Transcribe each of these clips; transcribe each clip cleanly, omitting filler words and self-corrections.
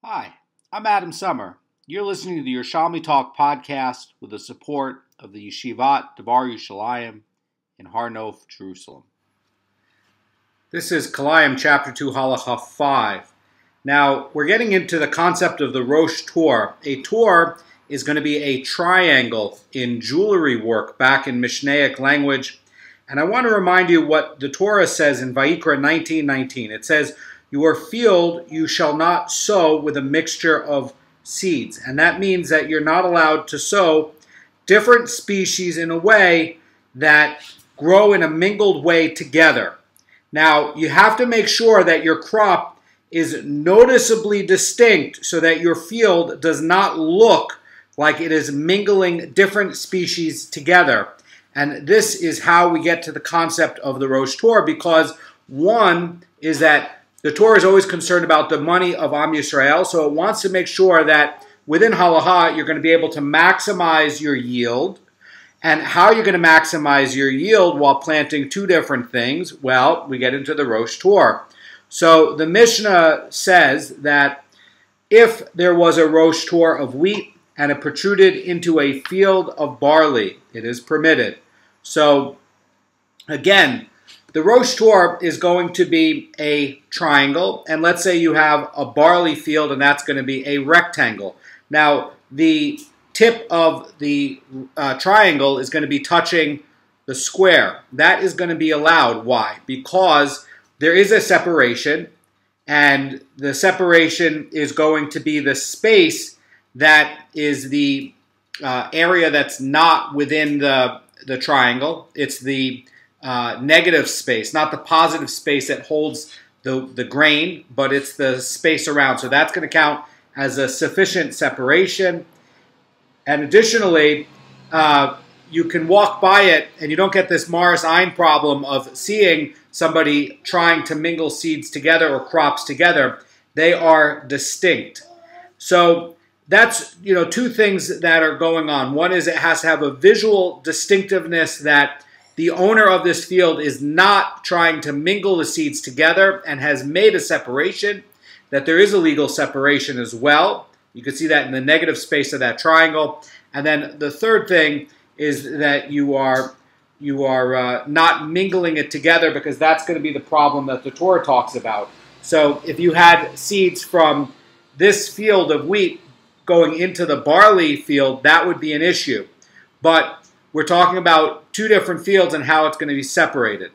Hi, I'm Adam Summer. You're listening to the Yerushalmi Talk podcast with the support of the Yeshivat Yerushalayim in Har Nof, Jerusalem. This is Kilayim chapter 2, Halacha 5. Now, we're getting into the concept of the Rosh Tor. A Tor is going to be a triangle in jewelry work back in Mishnaic language. And I want to remind you what the Torah says in Vayikra 19:19. It says, "Your field you shall not sow with a mixture of seeds." And that means that you're not allowed to sow different species in a way that grow in a mingled way together. Now, you have to make sure that your crop is noticeably distinct so that your field does not look like it is mingling different species together. And this is how we get to the concept of the Rosh Tor, because one is that the Torah is always concerned about the money of Am Yisrael, so it wants to make sure that within Halacha you're going to be able to maximize your yield. And how you're going to maximize your yield while planting two different things? Well, we get into the Rosh Tor. So the Mishnah says that if there was a Rosh Tor of wheat and it protruded into a field of barley, it is permitted. So again, the Rosh Tor is going to be a triangle, and let's say you have a barley field, and that's going to be a rectangle. Now, the tip of the triangle is going to be touching the square. That is going to be allowed. Why? Because there is a separation, and the separation is going to be the space that is the area that's not within the triangle. It's the negative space, not the positive space that holds the grain, but it's the space around. So that's going to count as a sufficient separation. And additionally, you can walk by it and you don't get this Maris Ein problem of seeing somebody trying to mingle seeds together or crops together. They are distinct. So that's, two things that are going on. One is it has to have a visual distinctiveness that the owner of this field is not trying to mingle the seeds together and has made a separation, that there is a legal separation as well. You can see that in the negative space of that triangle. And then the third thing is that you are not mingling it together, because that's going to be the problem that the Torah talks about. So if you had seeds from this field of wheat going into the barley field, that would be an issue. But we're talking about two different fields and how it's going to be separated.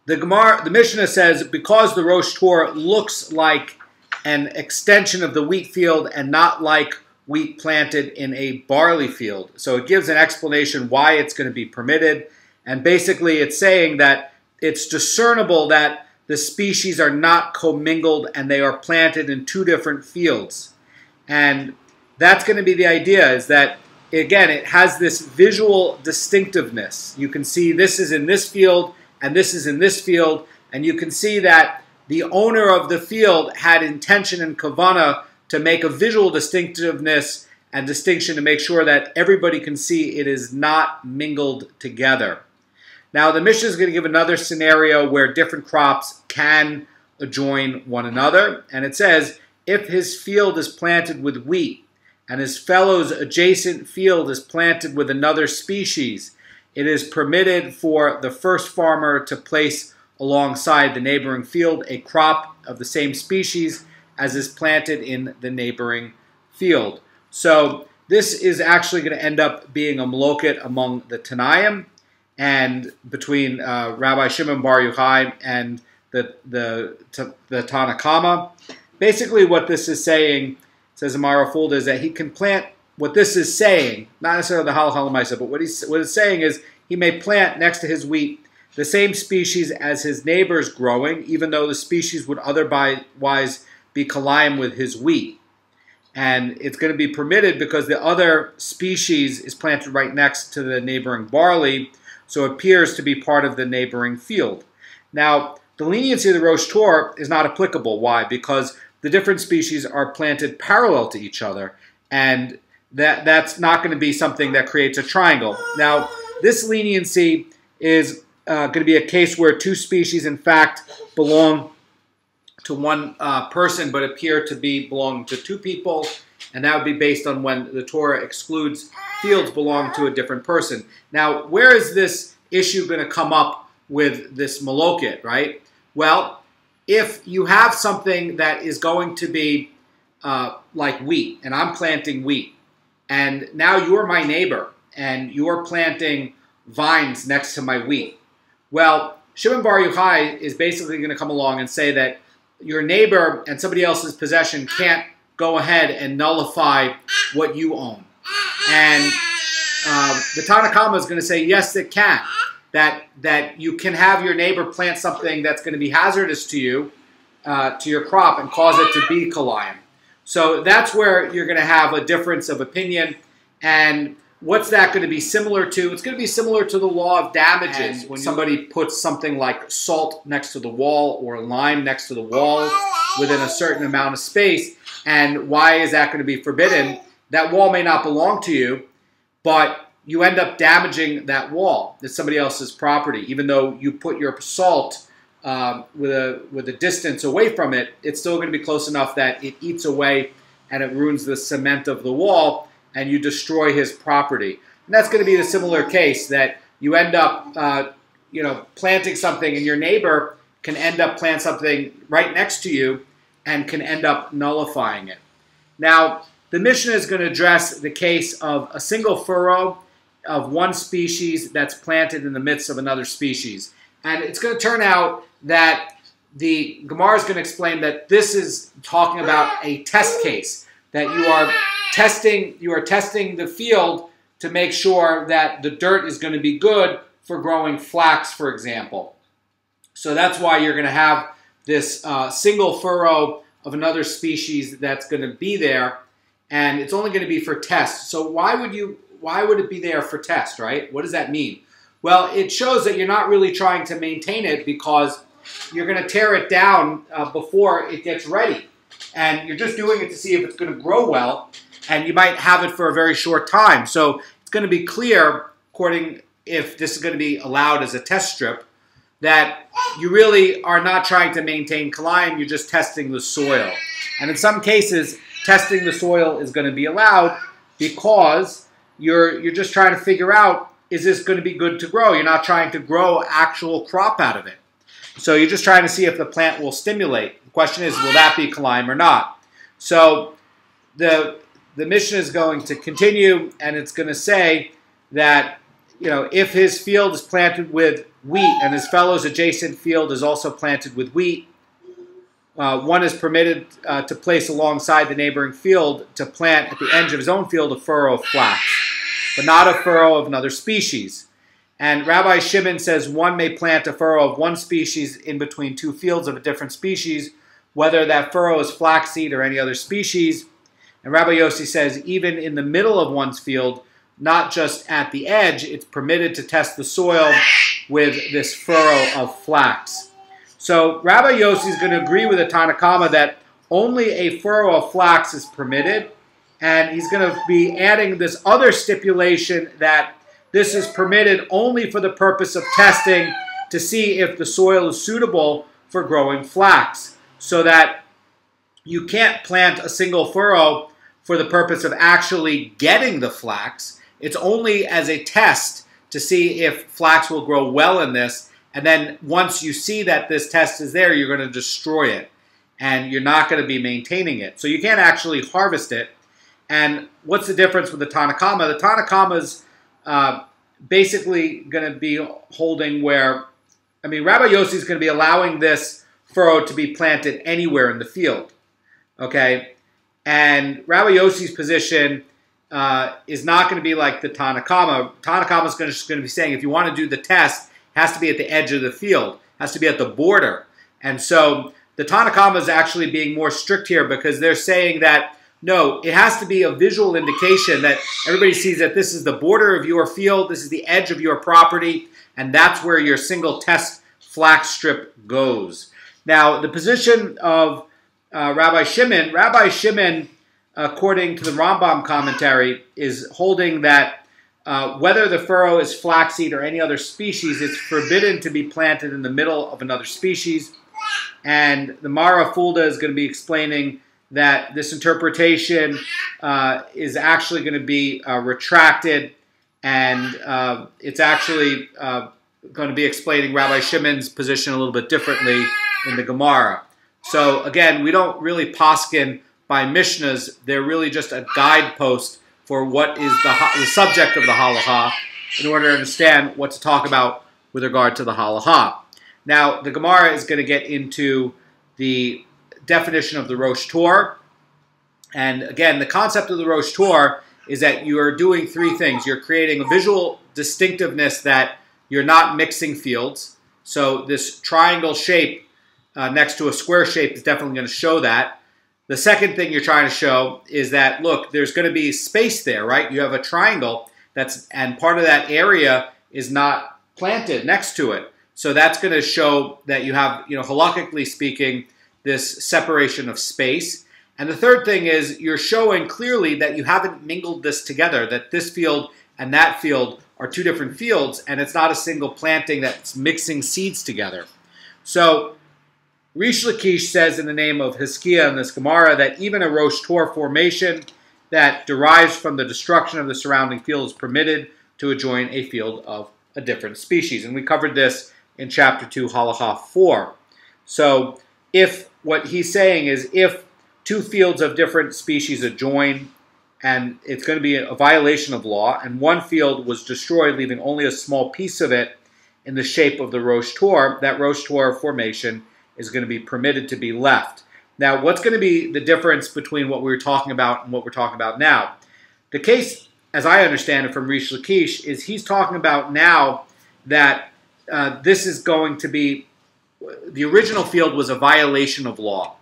The Mishnah says, because the Rosh Tor looks like an extension of the wheat field and not like wheat planted in a barley field. So it gives an explanation why it's going to be permitted. And basically it's saying that it's discernible that the species are not commingled and they are planted in two different fields. And that's going to be the idea, is that, again, it has this visual distinctiveness. You can see this is in this field and this is in this field, and you can see that the owner of the field had intention and kavanah to make a visual distinctiveness and distinction to make sure that everybody can see it is not mingled together. Now, the Mishnah is going to give another scenario where different crops can adjoin one another, and it says, if his field is planted with wheat and his fellow's adjacent field is planted with another species, it is permitted for the first farmer to place alongside the neighboring field a crop of the same species as is planted in the neighboring field. So this is actually going to end up being a maloket among the Tanaim and between Rabbi Shimon Bar Yochai and the Tanakama. Basically what this is saying, says Amaro Fulda, is that he can plant, what this is saying, not necessarily the Halacha L'maisa, but what it's saying is he may plant next to his wheat the same species as his neighbor's growing, even though the species would otherwise be Kilayim with his wheat. And it's going to be permitted because the other species is planted right next to the neighboring barley, so it appears to be part of the neighboring field. Now, the leniency of the Rosh Tor is not applicable. Why? Because the different species are planted parallel to each other, and that's not going to be something that creates a triangle. Now, this leniency is going to be a case where two species, in fact, belong to one person, but appear to be belonging to two people, and that would be based on when the Torah excludes fields belonging to a different person. Now, where is this issue going to come up with this maloket, right? Well, if you have something that is going to be like wheat, and I'm planting wheat, and now you're my neighbor, and you're planting vines next to my wheat. Well, Shimon Bar Yochai is basically going to come along and say that your neighbor and somebody else's possession can't go ahead and nullify what you own. And the Tanna Kama is going to say, yes, it can. That you can have your neighbor plant something that's going to be hazardous to you, to your crop, and cause it to be Kilayim. So that's where you're going to have a difference of opinion. And what's that going to be similar to? It's going to be similar to the law of damages. When somebody puts something like salt next to the wall or lime next to the wall within a certain amount of space. And why is that going to be forbidden? That wall may not belong to you, but you end up damaging that wall. It's somebody else's property. Even though you put your salt with a distance away from it, it's still going to be close enough that it eats away and it ruins the cement of the wall, and you destroy his property. And that's going to be the similar case, that you end up planting something, and your neighbor can end up planting something right next to you and can end up nullifying it. Now, the Mishnah is going to address the case of a single furrow of one species that's planted in the midst of another species. And it's going to turn out that the Gemara is going to explain that this is talking about a test case, that you are testing the field to make sure that the dirt is going to be good for growing flax, for example. So that's why you're going to have this single furrow of another species that's going to be there, and it's only going to be for test. So why would it be there for test, right? What does that mean? Well, it shows that you're not really trying to maintain it, because you're going to tear it down before it gets ready. And you're just doing it to see if it's going to grow well, and you might have it for a very short time. So it's going to be clear, according if this is going to be allowed as a test strip, that you really are not trying to maintain Kilayim, you're just testing the soil. And in some cases, testing the soil is going to be allowed because you're just trying to figure out, is this going to be good to grow? You're not trying to grow actual crop out of it. So you're just trying to see if the plant will stimulate. The question is, will that be Kilayim or not? So the Mishnah is going to continue, and it's going to say that, if his field is planted with wheat and his fellow's adjacent field is also planted with wheat, one is permitted to place alongside the neighboring field to plant at the edge of his own field a furrow of flax, but not a furrow of another species. And Rabbi Shimon says one may plant a furrow of one species in between two fields of a different species, whether that furrow is flaxseed or any other species. And Rabbi Yossi says even in the middle of one's field, not just at the edge, it's permitted to test the soil with this furrow of flax. So Rabbi Yossi is going to agree with the Tanna Kama that only a furrow of flax is permitted, and he's going to be adding this other stipulation that this is permitted only for the purpose of testing to see if the soil is suitable for growing flax, so that you can't plant a single furrow for the purpose of actually getting the flax. It's only as a test to see if flax will grow well in this, and then once you see that this test is there, you're going to destroy it, and you're not going to be maintaining it. So you can't actually harvest it. And what's the difference with the Tanna Kama? The Tanna Kama is basically going to be holding where, Rabbi Yossi is going to be allowing this furrow to be planted anywhere in the field, okay? And Rabbi Yossi's position is not going to be like the Tanna Kama. Tanna Kama is going to be saying if you want to do the test, it has to be at the edge of the field, it has to be at the border. And so the Tanna Kama is actually being more strict here, because they're saying that no, it has to be a visual indication that everybody sees that this is the border of your field, this is the edge of your property, and that's where your single test flax strip goes. Now, the position of Rabbi Shimon, according to the Rambam commentary, is holding that whether the furrow is flaxseed or any other species, it's forbidden to be planted in the middle of another species. And the Mara Fulda is going to be explaining that this interpretation is actually going to be retracted, and it's actually going to be explaining Rabbi Shimon's position a little bit differently in the Gemara. So again, we don't really paskin by Mishnahs. They're really just a guidepost for what is the subject of the halacha in order to understand what to talk about with regard to the halacha. Now, the Gemara is going to get into the definition of the Rosh Torah. And again, the concept of the Rosh Torah is that you are doing three things. You're creating a visual distinctiveness that you're not mixing fields. So this triangle shape next to a square shape is definitely going to show that. The second thing you're trying to show is that, look, there's going to be space there, right? You have a triangle and part of that area is not planted next to it. So that's going to show that you have, halachically speaking, this separation of space. And the third thing is you're showing clearly that you haven't mingled this together, that this field and that field are two different fields, and it's not a single planting that's mixing seeds together. So Rish Lakish says in the name of Hizkiah in this Gemara that even a Rosh Torah formation that derives from the destruction of the surrounding field is permitted to adjoin a field of a different species. And we covered this in chapter 2, halacha 4. So if what he's saying is if two fields of different species adjoin, and it's going to be a violation of law, and one field was destroyed, leaving only a small piece of it in the shape of the Rosh Torah, that Rosh Torah formation is going to be permitted to be left. Now, what's going to be the difference between what we were talking about and what we're talking about now? The case, as I understand it from Rish Lakish, is he's talking about now that this is going to be, the original field was a violation of law.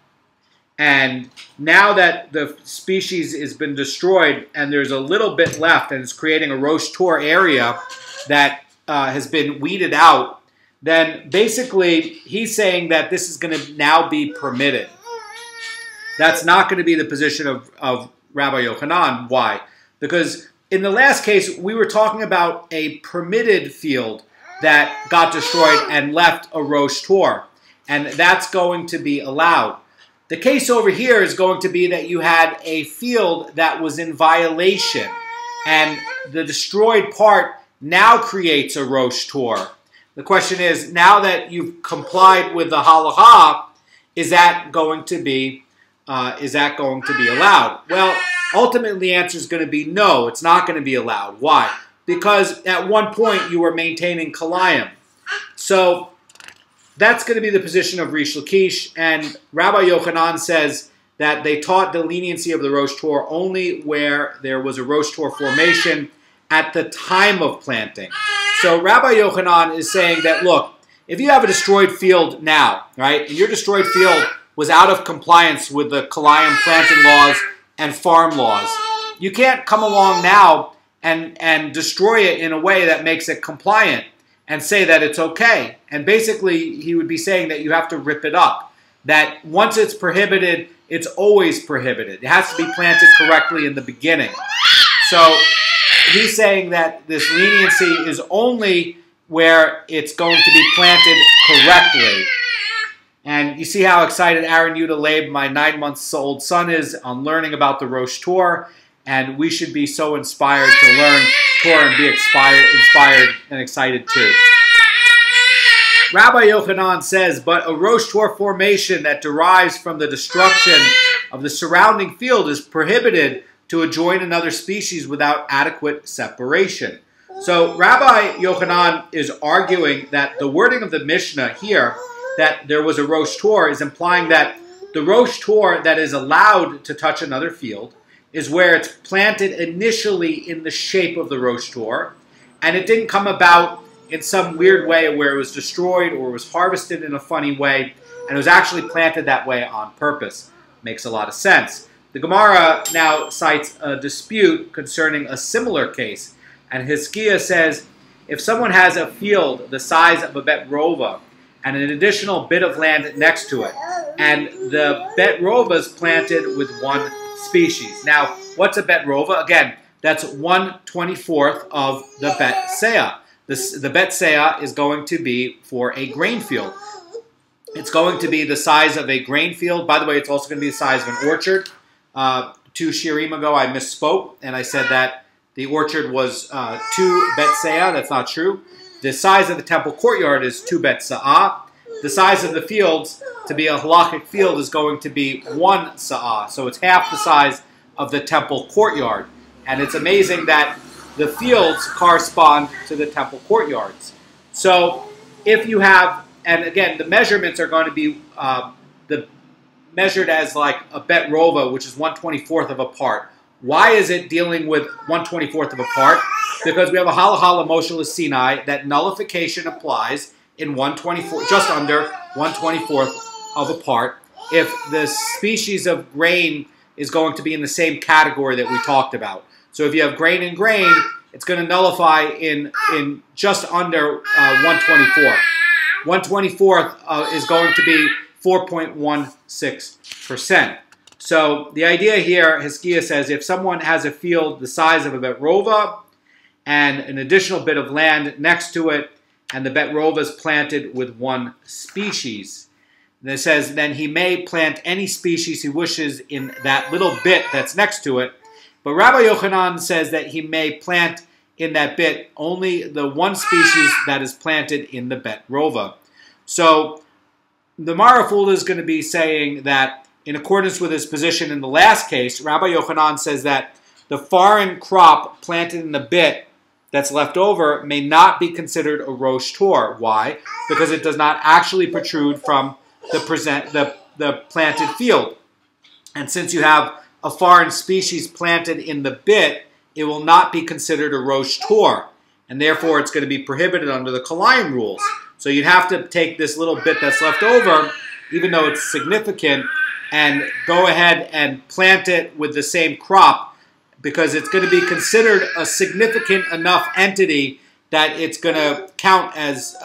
And now that the species has been destroyed and there's a little bit left and it's creating a Rosh Torah area that has been weeded out, then basically he's saying that this is going to now be permitted. That's not going to be the position of Rabbi Yochanan. Why? Because in the last case, we were talking about a permitted field that got destroyed and left a Rosh Torah, and that's going to be allowed. The case over here is going to be that you had a field that was in violation, and the destroyed part now creates a Rosh Torah. The question is, now that you've complied with the halacha, is that going to be allowed? Well, ultimately the answer is going to be no, it's not going to be allowed. Why? Because at one point you were maintaining Kilayim. So that's going to be the position of Rish Lakish, and Rabbi Yochanan says that they taught the leniency of the Rosh Torah only where there was a Rosh Torah formation at the time of planting. So Rabbi Yochanan is saying that, look, if you have a destroyed field now, right, and your destroyed field was out of compliance with the Kilayim planting laws and farm laws, you can't come along now and destroy it in a way that makes it compliant and say that it's okay. And basically, he would be saying that you have to rip it up. That once it's prohibited, it's always prohibited. It has to be planted correctly in the beginning. So he's saying that this leniency is only where it's going to be planted correctly. And you see how excited Aaron Yuda Leib, my 9-month-old son, is on learning about the Rosh Torah. And we should be so inspired to learn Torah and be inspired and excited too. Rabbi Yochanan says, but a Rosh Torah formation that derives from the destruction of the surrounding field is prohibited to adjoin another species without adequate separation. So Rabbi Yochanan is arguing that the wording of the Mishnah here, that there was a Rosh Torah, is implying that the Rosh Torah that is allowed to touch another field is where it's planted initially in the shape of the Rosh Torah, and it didn't come about in some weird way where it was destroyed or was harvested in a funny way, and it was actually planted that way on purpose. Makes a lot of sense. The Gemara now cites a dispute concerning a similar case, and Hizkiah says, if someone has a field the size of a bet rova and an additional bit of land next to it, and the bet rova is planted with one species. Now, what's a bet rova? Again, that's 1/24 of the bet seah. The bet seah is going to be for a grain field. it's going to be the size of a grain field. By the way, it's also going to be the size of an orchard. 2 shiurim ago, I misspoke, and I said that the orchard was 2 bet seah. That's not true. The size of the temple courtyard is 2 bet sa'ah. The size of the fields, to be a halachic field, is going to be 1 sa'ah. So it's half the size of the temple courtyard. And it's amazing that the fields correspond to the temple courtyards. So if you have, and again, the measurements are going to be measured as like a bet rova, which is 1/24th of a part. Why is it dealing with 1/24th of a part? Because we have a halacha Moshe Sinai that nullification applies in 1/24, just under 1/24th of a part, if the species of grain is going to be in the same category that we talked about. So if you have grain and grain, it's going to nullify in just under 1/24th. 1/24th is going to be 4.16%. So the idea here, Hiskia says, if someone has a field the size of a bet rova and an additional bit of land next to it, and the bet rova is planted with 1 species, and it says then he may plant any species he wishes in that little bit that's next to it. But Rabbi Yochanan says that he may plant in that bit only the 1 species that is planted in the bet rova. So the Maraful is going to be saying that in accordance with his position in the last case, Rabbi Yochanan says that the foreign crop planted in the bit that's left over may not be considered a Rosh Tor. Why? Because it does not actually protrude from the planted field. And since you have a foreign species planted in the bit, it will not be considered a Rosh Tor. And therefore, it's going to be prohibited under the Kilayim rules. So you'd have to take this little bit that's left over, even though it's significant, and go ahead and plant it with the same crop, because it's going to be considered a significant enough entity that it's going to count as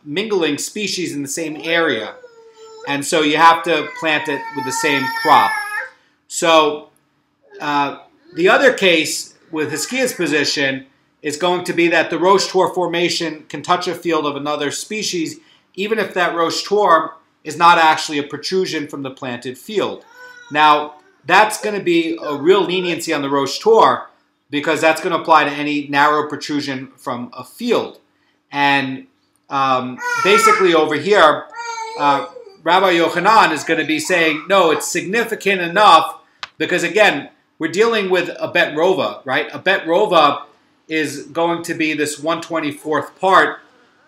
mingling species in the same area. And so you have to plant it with the same crop. So the other case with Hiskia's position is going to be that the Rosh Tor formation can touch a field of another species, even if that Rosh Tor is not actually a protrusion from the planted field. Now, that's going to be a real leniency on the Rosh Tor, because that's going to apply to any narrow protrusion from a field. And basically over here, Rabbi Yochanan is going to be saying, no, it's significant enough, because again, we're dealing with a bet rova, right? A bet rova is going to be this 1/24th part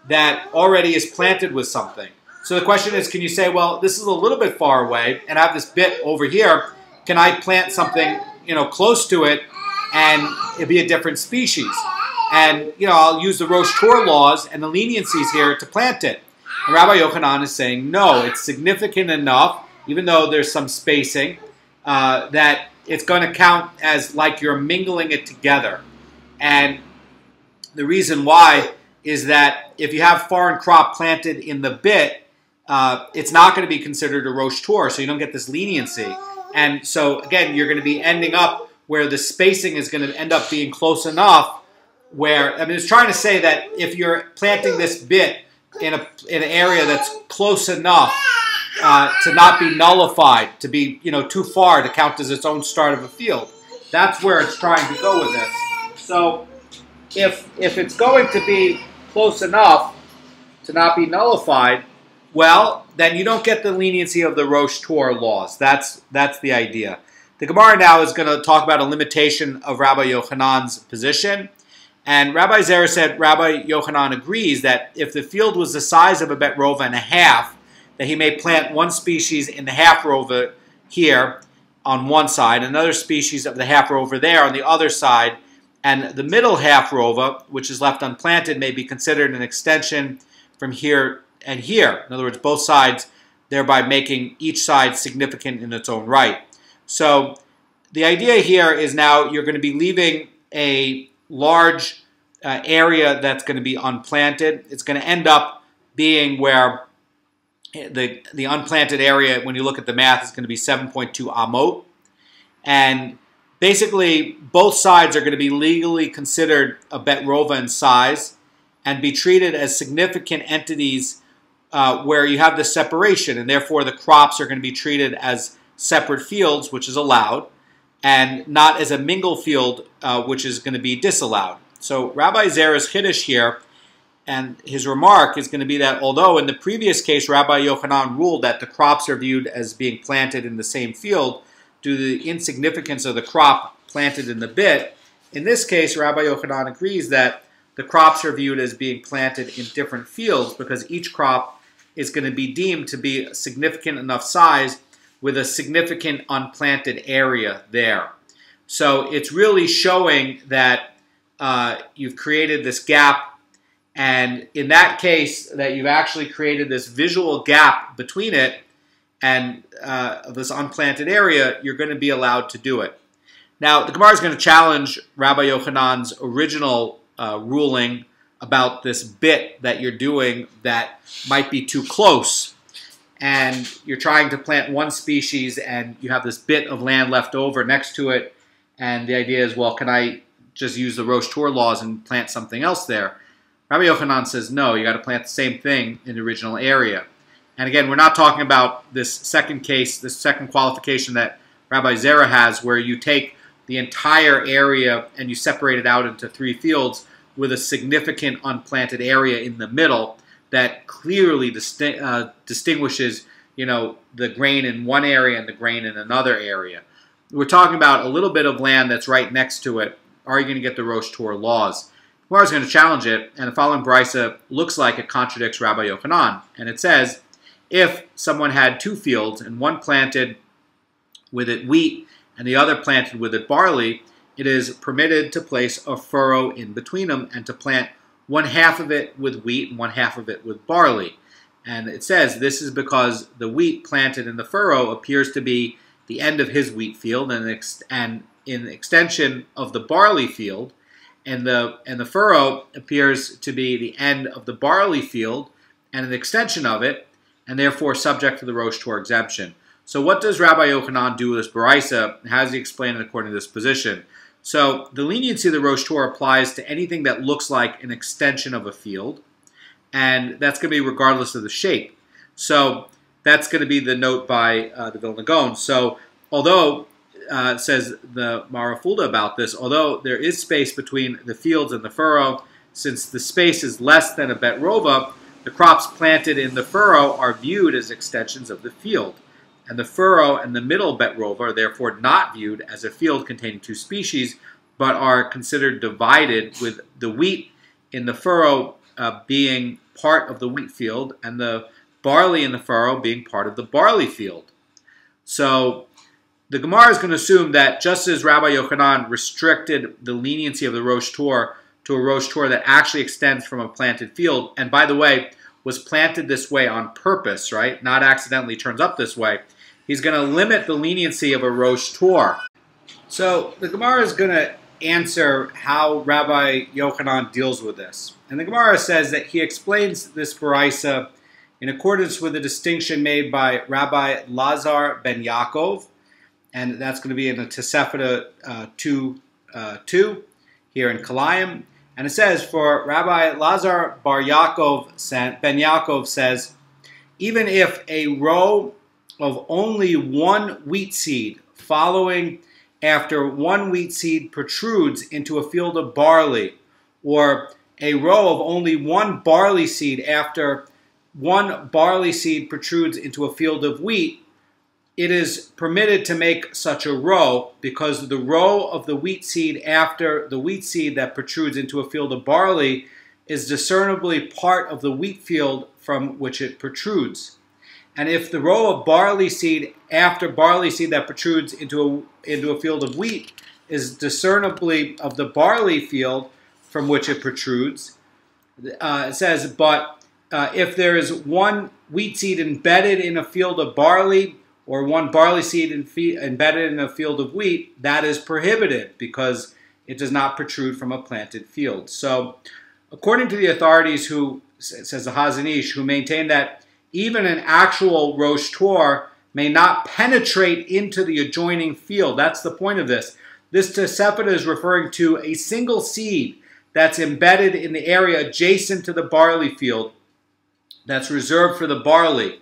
that already is planted with something. So the question is, can you say, well, this is a little bit far away, and I have this bit over here. Can I plant something, close to it, and it'd be a different species? And, I'll use the Rosh Tor laws and the leniencies here to plant it. And Rabbi Yochanan is saying, no, it's significant enough, even though there's some spacing, that it's going to count as like you're mingling it together. And the reason why is that if you have foreign crop planted in the bit, it's not going to be considered a Rosh Tor, so you don't get this leniency. And so, again, you're going to be ending up where the spacing is going to end up being close enough where, it's trying to say that if you're planting this bit in an area that's close enough to not be nullified, to be, too far to count as its own start of a field, that's where it's trying to go with this. So if it's going to be close enough to not be nullified, well, then you don't get the leniency of the Rosh Tor laws. That's the idea. The Gemara now is going to talk about a limitation of Rabbi Yochanan's position. And Rabbi Zera said Rabbi Yochanan agrees that if the field was the size of a bet rova and a half, that he may plant 1 species in the half rova here on one side, another species of the half rova there on the other side, and the middle half rova, which is left unplanted, may be considered an extension from here and here. In other words, both sides, thereby making each side significant in its own right. So the idea here is now you're going to be leaving a large area that's going to be unplanted. It's going to end up being where the unplanted area, when you look at the math, is going to be 7.2 amot. And basically, both sides are going to be legally considered a bet rova in size and be treated as significant entities where you have this separation, and therefore the crops are going to be treated as separate fields, which is allowed, and not as a mingle field, which is going to be disallowed. So Rabbi Zera's Chiddush here, and his remark is going to be that although in the previous case Rabbi Yochanan ruled that the crops are viewed as being planted in the same field due to the insignificance of the crop planted in the bit, in this case Rabbi Yochanan agrees that the crops are viewed as being planted in different fields because each crop is going to be deemed to be significant enough size with a significant unplanted area there. So it's really showing that you've created this gap, and in that case that you've actually created this visual gap between it and this unplanted area, you're going to be allowed to do it. Now the Gemara is going to challenge Rabbi Yochanan's original ruling about this bit that you're doing that might be too close, and you're trying to plant one species and you have this bit of land left over next to it, and the idea is, well, can I just use the Rosh laws and plant something else there? Rabbi Yochanan says, no, you got to plant the same thing in the original area. And again, we're not talking about this second case, this second qualification that Rabbi Zera has, where you take the entire area and you separate it out into 3 fields with a significant unplanted area in the middle that clearly distinguishes, the grain in one area and the grain in another area. We're talking about a little bit of land that's right next to it. Are you going to get the Rosh laws? Gemara is going to challenge it, and the following brisa looks like it contradicts Rabbi Yochanan. And it says, if someone had 2 fields and one planted with it wheat and the other planted with it barley, it is permitted to place a furrow in between them and to plant 1/2 of it with wheat and 1/2 of it with barley. And it says this is because the wheat planted in the furrow appears to be the end of his wheat field and in extension of the barley field, and the furrow appears to be the end of the barley field and an extension of it, and therefore subject to the Rosh Torah exemption. So what does Rabbi Yochanan do with this baraisa? How does he explain it according to this position? So the leniency of the Rosh Torah applies to anything that looks like an extension of a field, and that's going to be regardless of the shape. So that's going to be the note by the Vilna Goan. So although, says the Marafulda about this, although there is space between the fields and the furrow, since the space is less than a bet rova, the crops planted in the furrow are viewed as extensions of the field. And the furrow and the middle bet rova are therefore not viewed as a field containing 2 species, but are considered divided, with the wheat in the furrow being part of the wheat field and the barley in the furrow being part of the barley field. So the Gemara is going to assume that just as Rabbi Yochanan restricted the leniency of the Rosh Torah to a Rosh Torah that actually extends from a planted field, and by the way, was planted this way on purpose, right? Not accidentally turns up this way. He's going to limit the leniency of a Rosh Torah. So the Gemara is going to answer how Rabbi Yochanan deals with this. And the Gemara says that he explains this baraisa in accordance with the distinction made by Rabbi Lazar ben Yaakov, and that's going to be in the Tosefta 2:2 here in Kilayim. And it says, for Rabbi Lazar ben Yaakov says, even if a row of only 1 wheat seed following after 1 wheat seed protrudes into a field of barley, or a row of only 1 barley seed after 1 barley seed protrudes into a field of wheat, it is permitted to make such a row, because the row of the wheat seed after the wheat seed that protrudes into a field of barley is discernibly part of the wheat field from which it protrudes. And if the row of barley seed after barley seed that protrudes into a field of wheat is discernibly of the barley field from which it protrudes, it says, but if there is 1 wheat seed embedded in a field of barley, or 1 barley seed embedded in a field of wheat, that is prohibited because it does not protrude from a planted field. So, according to the authorities who, says the Chazan Ish, who maintain that even an actual Rosh Torah may not penetrate into the adjoining field. That's the point of this. This Tosefta is referring to a single seed that's embedded in the area adjacent to the barley field, that's reserved for the barley,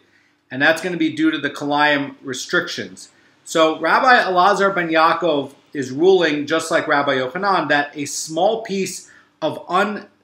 and that's going to be due to the Kilayim restrictions. So Rabbi Elazar ben Yaakov is ruling, just like Rabbi Yochanan, that a small piece of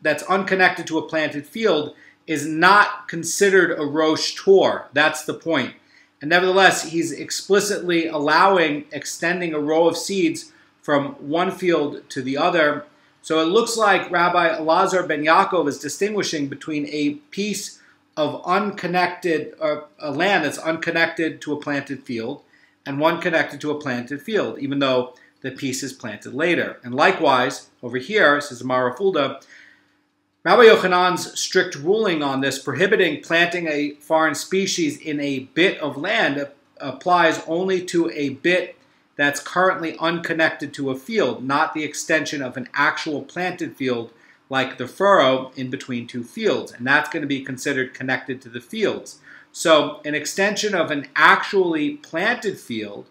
that's unconnected to a planted field is not considered a Rosh Tor. That's the point. And nevertheless, he's explicitly allowing extending a row of seeds from one field to the other. So it looks like Rabbi Elazar ben Yaakov is distinguishing between a piece of unconnected, a land that's unconnected to a planted field, and one connected to a planted field, even though the piece is planted later. And likewise, over here, says Mara Fulda, Rabbi Yochanan's strict ruling on this, prohibiting planting a foreign species in a bit of land, applies only to a bit that's currently unconnected to a field, not the extension of an actual planted field like the furrow in between two fields. And that's going to be considered connected to the fields. So an extension of an actually planted field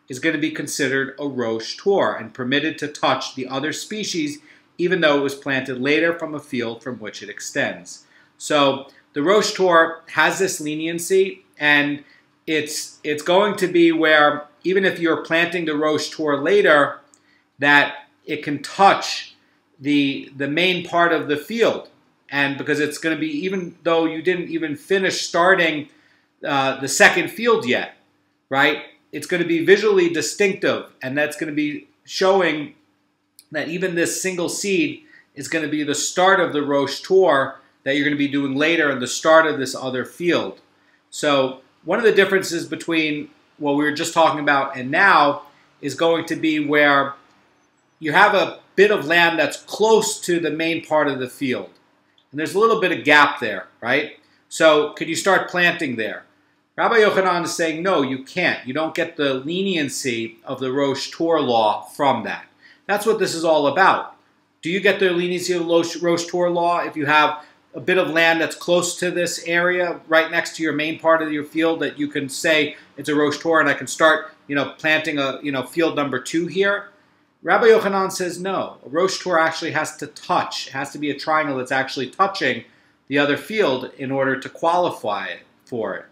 is going to be considered a Rosh Tor and permitted to touch the other species even though it was planted later from a field from which it extends. So the Rosh Tor has this leniency, and it's going to be where even if you're planting the Rosh Tor later, that it can touch the main part of the field. And because it's going to be, even though you didn't even finish starting the second field yet, right? It's going to be visually distinctive, and that's going to be showing that even this single seed is going to be the start of the Rosh Tor that you're going to be doing later and the start of this other field. So one of the differences between what we were just talking about and now is going to be where you have a bit of land that's close to the main part of the field. And there's a little bit of gap there, right? So could you start planting there? Rabbi Yochanan is saying, no, you can't. You don't get the leniency of the Rosh Tor law from that. That's what this is all about. Do you get the leniency of the Rosh Tor law if you have a bit of land that's close to this area, right next to your main part of your field, that you can say it's a Rosh Tor and I can start, planting a, field number 2 here? Rabbi Yochanan says no. A Rosh Tor actually has to touch. It has to be a triangle that's actually touching the other field in order to qualify it for it.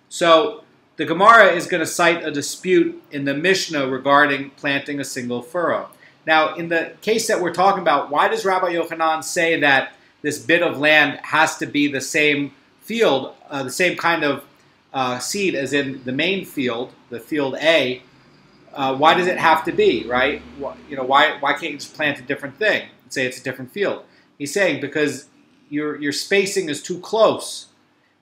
So the Gemara is going to cite a dispute in the Mishnah regarding planting a single furrow. Now, in the case that we're talking about, why does Rabbi Yochanan say that this bit of land has to be the same field, the same kind of seed as in the main field, the field A? Why does it have to be, right? Why can't you just plant a different thing and say it's a different field? He's saying because your spacing is too close.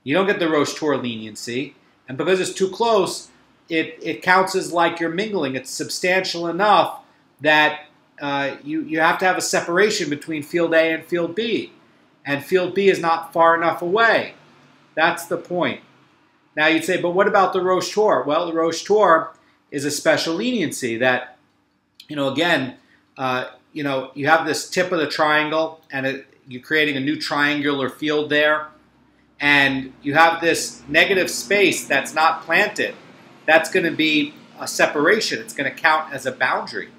You don't get the Rosh Tor leniency, and because it's too close, it counts as like you're mingling. It's substantial enough that you have to have a separation between field A and field B. And field B is not far enough away. That's the point. Now you'd say, but what about the Rosh Tor? Well, the Rosh Tor is a special leniency that, again, you have this tip of the triangle, and you're creating a new triangular field there, and you have this negative space that's not planted. That's going to be a separation. It's going to count as a boundary.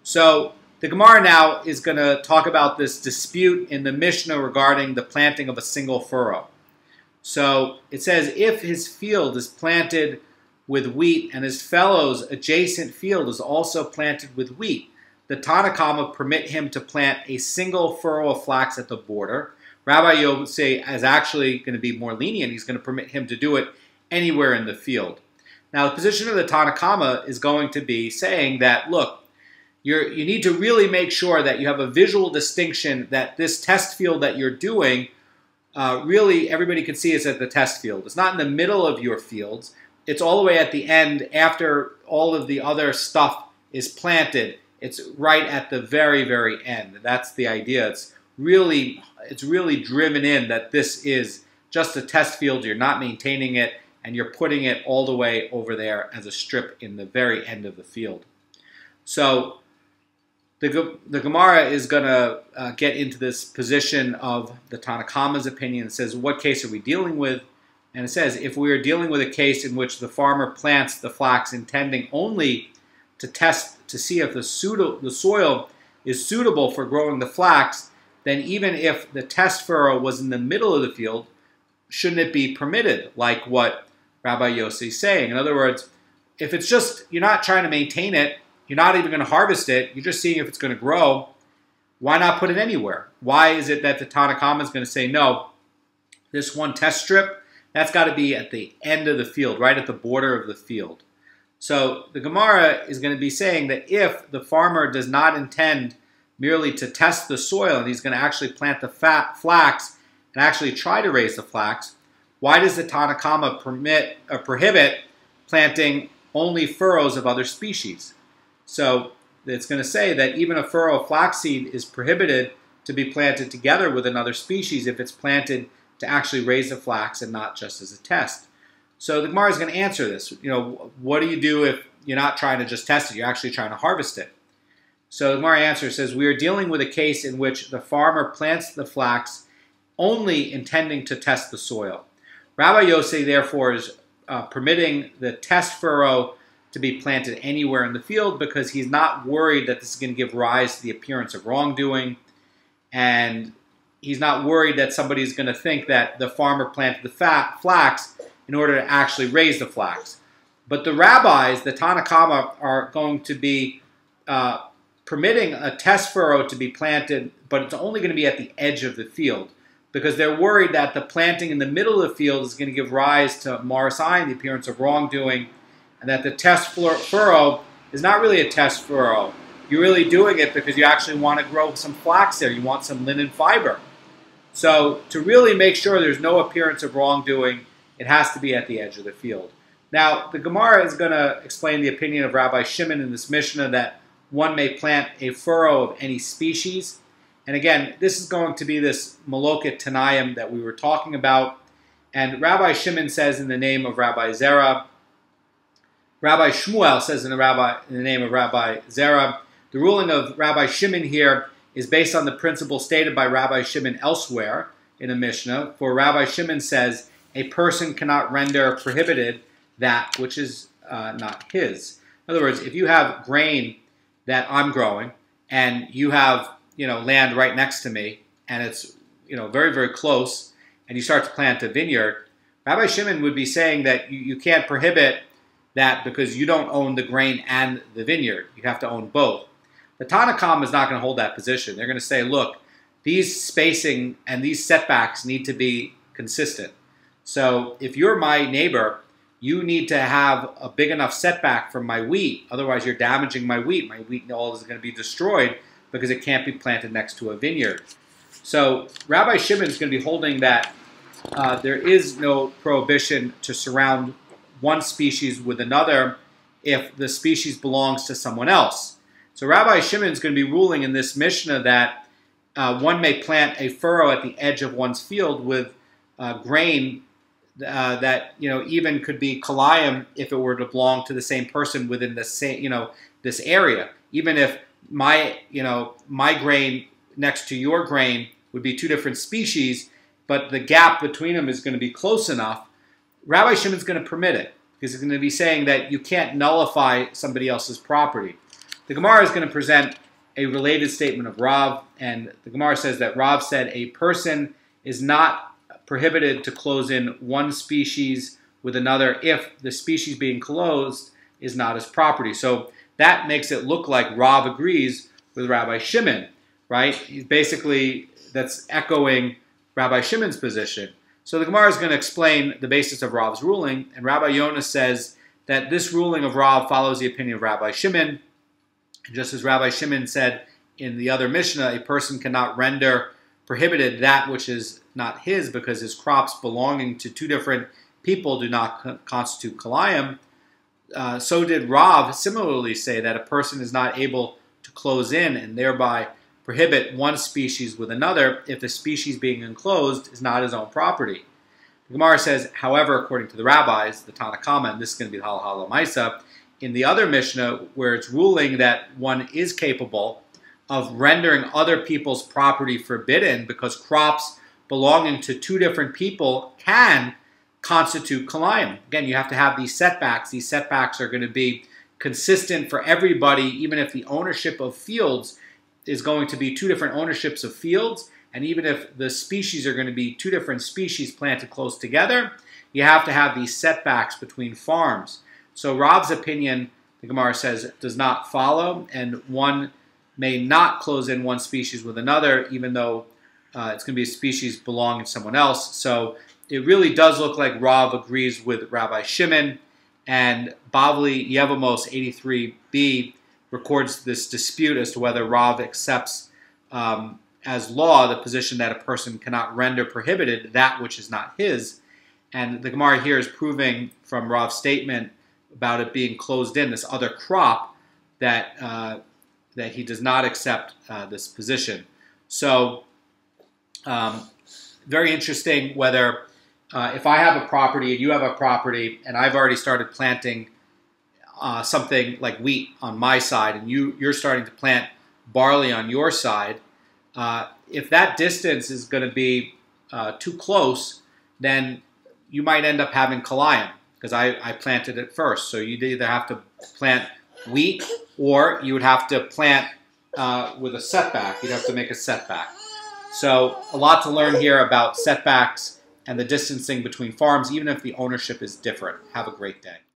So the Gemara now is going to talk about this dispute in the Mishnah regarding the planting of a single furrow. So it says, if his field is planted with wheat and his fellow's adjacent field is also planted with wheat, the Tanakhama permit him to plant a single furrow of flax at the border. Rabbi Yosei is actually going to be more lenient. He's going to permit him to do it anywhere in the field. Now, the position of the Tanakhama is going to be saying that, look, you need to really make sure that you have a visual distinction, that this test field that you're doing, really everybody can see is at the test field. It's not in the middle of your fields. It's all the way at the end after all of the other stuff is planted. It's right at the very, very end. That's the idea. It's really driven in that this is just a test field. You're not maintaining it, and you're putting it all the way over there as a strip in the very end of the field. So the Gemara is going to get into this position of the Tanakhama's opinion. It says, what case are we dealing with? And it says, if we are dealing with a case in which the farmer plants the flax intending only to test to see if the soil is suitable for growing the flax, then even if the test furrow was in the middle of the field, shouldn't it be permitted, like what Rabbi Yossi is saying? In other words, if it's just, you're not trying to maintain it, you're not even going to harvest it, you're just seeing if it's going to grow, why not put it anywhere? Why is it that the Tanna Kama is going to say, no, this one test strip, that's got to be at the end of the field, right at the border of the field? So the Gemara is going to be saying that if the farmer does not intend merely to test the soil and he's going to actually plant the flax and actually try to raise the flax, why does the Tanna Kama prohibit planting only furrows of other species? So it's going to say that even a furrow of flaxseed is prohibited to be planted together with another species if it's planted to actually raise the flax and not just as a test. So the Gemara is going to answer this. What do you do if you're not trying to just test it, you're actually trying to harvest it? So the Gemara answer says, we are dealing with a case in which the farmer plants the flax only intending to test the soil. Rabbi Yossi, therefore, is permitting the test furrow to be planted anywhere in the field because he's not worried that this is going to give rise to the appearance of wrongdoing, and he's not worried that somebody's going to think that the farmer planted the flax in order to actually raise the flax. But the rabbis, the Tanna Kama, are going to be permitting a test furrow to be planted, but it's only going to be at the edge of the field because they're worried that the planting in the middle of the field is going to give rise to maris ayin, the appearance of wrongdoing, and that the test furrow is not really a test furrow. You're really doing it because you actually want to grow some flax there. You want some linen fiber. So to really make sure there's no appearance of wrongdoing, it has to be at the edge of the field. Now, the Gemara is going to explain the opinion of Rabbi Shimon in this Mishnah that one may plant a furrow of any species. And again, this is going to be this Maloket Tanayim that we were talking about. And Rabbi Shimon says in the name of Rabbi Zera, Rabbi Shmuel says in the name of Rabbi Zera, the ruling of Rabbi Shimon here is based on the principle stated by Rabbi Shimon elsewhere in a Mishnah. For Rabbi Shimon says, a person cannot render prohibited that which is not his. In other words, if you have grain that I'm growing and you have land right next to me and it's very, very close and you start to plant a vineyard, Rabbi Shimon would be saying that you can't prohibit that because you don't own the grain and the vineyard. You have to own both. The Tanna Kama is not going to hold that position. They're going to say, look, these spacing and these setbacks need to be consistent. So if you're my neighbor, you need to have a big enough setback from my wheat. Otherwise, you're damaging my wheat. My wheat all is going to be destroyed because it can't be planted next to a vineyard. So Rabbi Shimon is going to be holding that there is no prohibition to surround one species with another if the species belongs to someone else. So Rabbi Shimon is going to be ruling in this Mishnah that one may plant a furrow at the edge of one's field with grain that even could be Kilayim if it were to belong to the same person within the same this area. Even if my grain next to your grain would be two different species, but the gap between them is going to be close enough, Rabbi Shimon is going to permit it because he's going to be saying that you can't nullify somebody else's property. The Gemara is going to present a related statement of Rav, and the Gemara says that Rav said a person is not prohibited to close in one species with another if the species being closed is not his property. So that makes it look like Rav agrees with Rabbi Shimon, right? That's echoing Rabbi Shimon's position. So the Gemara is going to explain the basis of Rav's ruling, and Rabbi Yonah says that this ruling of Rav follows the opinion of Rabbi Shimon. Just as Rabbi Shimon said in the other Mishnah, a person cannot render prohibited that which is not his because his crops belonging to two different people do not constitute Kilayim. So did Rav similarly say that a person is not able to close in and thereby prohibit one species with another if the species being enclosed is not his own property. The Gemara says, however, according to the rabbis, the Tanna Kama, and this is going to be the Halacha Maisa, in the other Mishnah, where it's ruling that one is capable of rendering other people's property forbidden because crops belonging to two different people can constitute Kilayim. Again, you have to have these setbacks. These setbacks are going to be consistent for everybody, even if the ownership of fields is going to be two different ownerships of fields. And even if the species are going to be two different species planted close together, you have to have these setbacks between farms. So Rav's opinion, the Gemara says, does not follow, and one may not close in one species with another, even though it's going to be a species belonging to someone else. So it really does look like Rav agrees with Rabbi Shimon, and Bavli Yevamos 83b records this dispute as to whether Rav accepts as law the position that a person cannot render prohibited that which is not his. And the Gemara here is proving from Rav's statement about it being closed in, this other crop, that that he does not accept this position. So very interesting whether if I have a property and you have a property and I've already started planting something like wheat on my side and you're starting to plant barley on your side, if that distance is going to be too close, then you might end up having Kilayim, because I planted it first. So you'd either have to plant wheat or you would have to plant with a setback. You'd have to make a setback. So a lot to learn here about setbacks and the distancing between farms, even if the ownership is different. Have a great day.